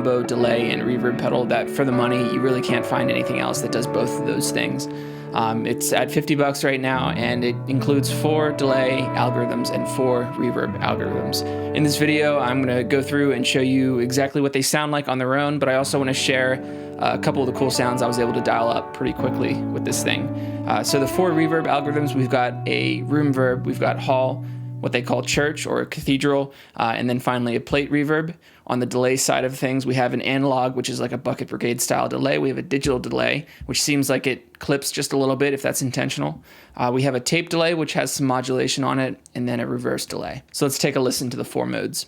combo delay and reverb pedal that for the money, you really can't find anything else that does both of those things. It's at $50 right now, and it includes 4 delay algorithms and 4 reverb algorithms. In this video, I'm going to go through and show you exactly what they sound like on their own, but I also want to share a couple of the cool sounds I was able to dial up pretty quickly with this thing. So the 4 reverb algorithms, we've got a room verb, we've got hall, what they call church or cathedral, and then finally a plate reverb. On the delay side of things, we have an analog, which is like a bucket brigade style delay. We have a digital delay, which seems like it clips just a little bit if that's intentional. We have a tape delay, which has some modulation on it, and then a reverse delay. So let's take a listen to the 4 modes.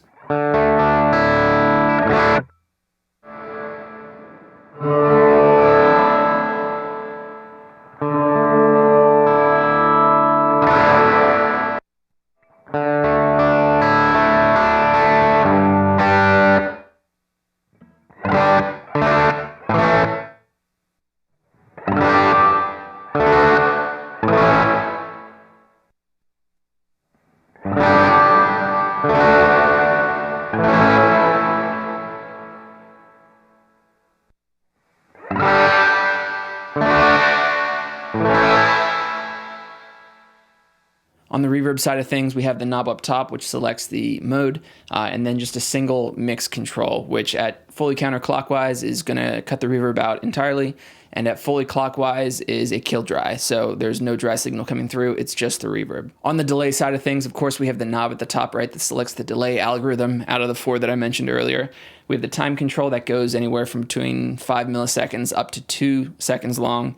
On the reverb side of things, we have the knob up top, which selects the mode, and then just a single mix control, which at fully counterclockwise is going to cut the reverb out entirely, and at fully clockwise is a kill dry, so there's no dry signal coming through, it's just the reverb. On the delay side of things, of course, we have the knob at the top right that selects the delay algorithm out of the 4 that I mentioned earlier. We have the time control that goes anywhere from between 5 milliseconds up to 2 seconds long.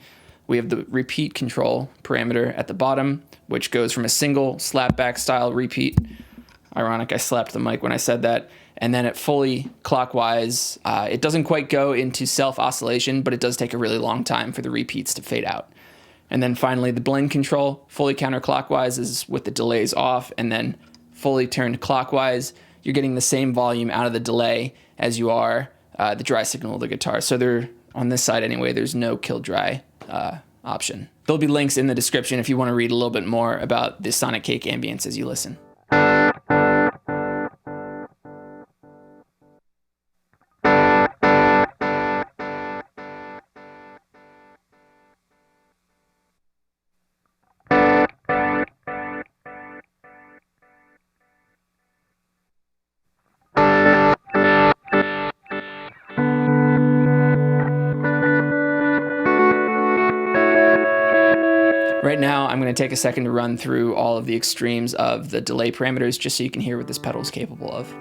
We have the repeat control parameter at the bottom, which goes from a single slapback style repeat. Ironic, I slapped the mic when I said that. And then at fully clockwise, it doesn't quite go into self-oscillation, but it does take a really long time for the repeats to fade out. And then finally, the blend control, fully counterclockwise is with the delays off, and then fully turned clockwise, you're getting the same volume out of the delay as you are the dry signal of the guitar. So they're, on this side anyway, there's no kill dry option. There'll be links in the description if you want to read a little bit more about the Sonicake Ambience as you listen. Right now, I'm going to take a second to run through all of the extremes of the delay parameters just so you can hear what this pedal is capable of.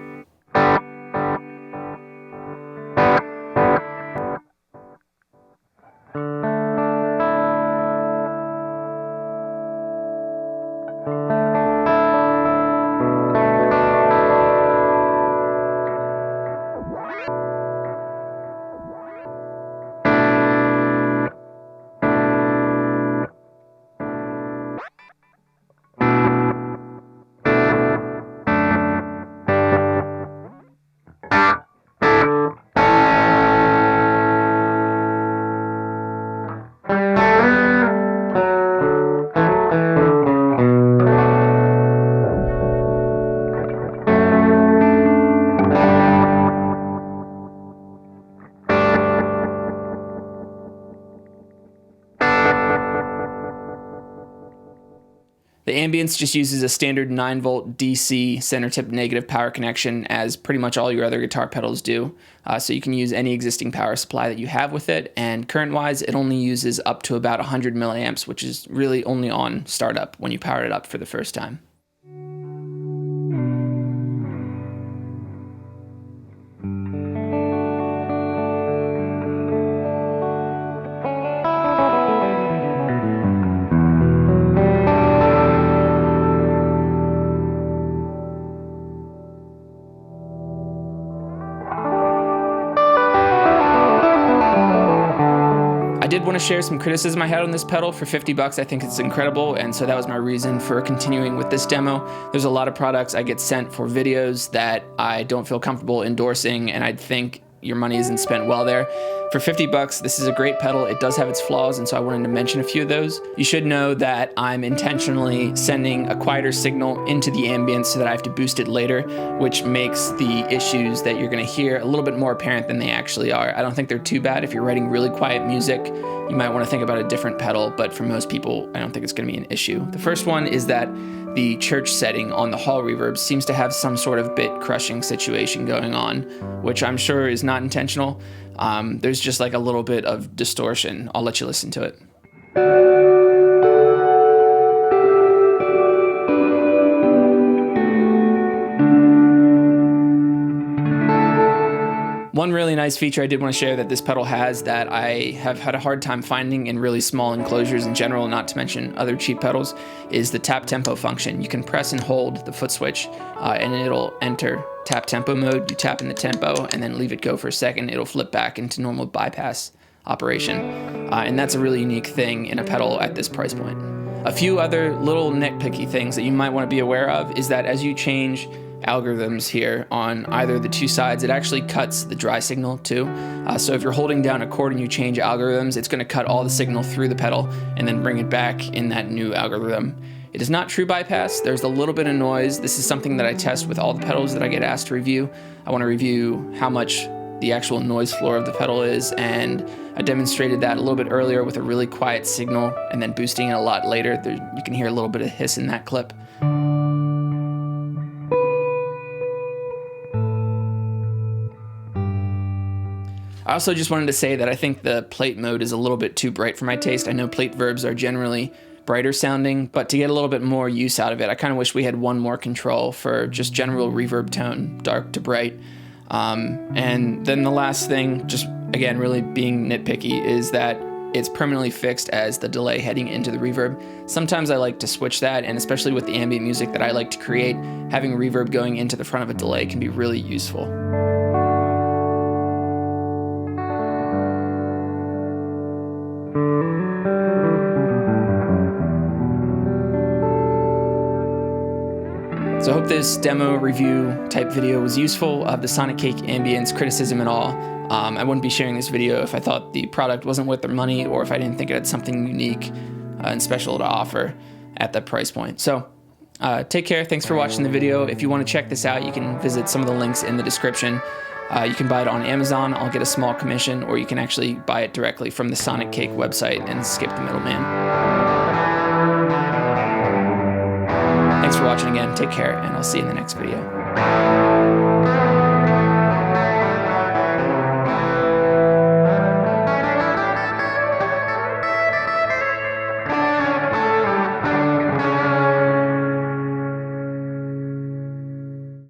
The Ambience just uses a standard 9-volt DC center tip negative power connection, as pretty much all your other guitar pedals do. So you can use any existing power supply that you have with it, and current-wise it only uses up to about 100 milliamps, which is really only on startup when you power it up for the first time. I did want to share some criticism I had on this pedal. For 50 bucks, I think it's incredible, and so that was my reason for continuing with this demo. There's a lot of products I get sent for videos that I don't feel comfortable endorsing, and I think your money isn't spent well there. For 50 bucks, this is a great pedal. It does have its flaws, and so I wanted to mention a few of those. You should know that I'm intentionally sending a quieter signal into the ambience so that I have to boost it later, which makes the issues that you're gonna hear a little bit more apparent than they actually are. I don't think they're too bad. If you're writing really quiet music, you might wanna think about a different pedal, but for most people, I don't think it's gonna be an issue. The first one is that the church setting on the hall reverb seems to have some sort of bit crushing situation going on, which I'm sure is not intentional. There's just like a little bit of distortion. I'll let you listen to it. One really nice feature I did want to share that this pedal has that I have had a hard time finding in really small enclosures in general, not to mention other cheap pedals, is the tap tempo function. You can press and hold the foot switch and it'll enter tap tempo mode. You tap in the tempo and then leave it go for a second. It'll flip back into normal bypass operation. And that's a really unique thing in a pedal at this price point. A few other little nitpicky things that you might want to be aware of is that as you change algorithms here on either the two sides, it actually cuts the dry signal too. So if you're holding down a chord and you change algorithms, it's going to cut all the signal through the pedal and then bring it back in that new algorithm. It is not true bypass. There's a little bit of noise. This is something that I test with all the pedals that I get asked to review. I want to review how much the actual noise floor of the pedal is, and I demonstrated that a little bit earlier with a really quiet signal and then boosting it a lot later. You can hear a little bit of hiss in that clip. I also just wanted to say that I think the plate mode is a little bit too bright for my taste. I know plate verbs are generally brighter sounding, but to get a little bit more use out of it, I kind of wish we had one more control for just general reverb tone, dark to bright. And then the last thing, just again, really being nitpicky, is that it's permanently fixed as the delay heading into the reverb. Sometimes I like to switch that, and especially with the ambient music that I like to create, having reverb going into the front of a delay can be really useful. So I hope this demo review type video was useful of the Sonicake Ambience, criticism and all. I wouldn't be sharing this video if I thought the product wasn't worth their money or if I didn't think it had something unique and special to offer at that price point. So take care. Thanks for watching the video. If you want to check this out, you can visit some of the links in the description. You can buy it on Amazon. I'll get a small commission, or you can actually buy it directly from the Sonicake website and skip the middleman. Thanks for watching again. Take care, and I'll see you in the next video.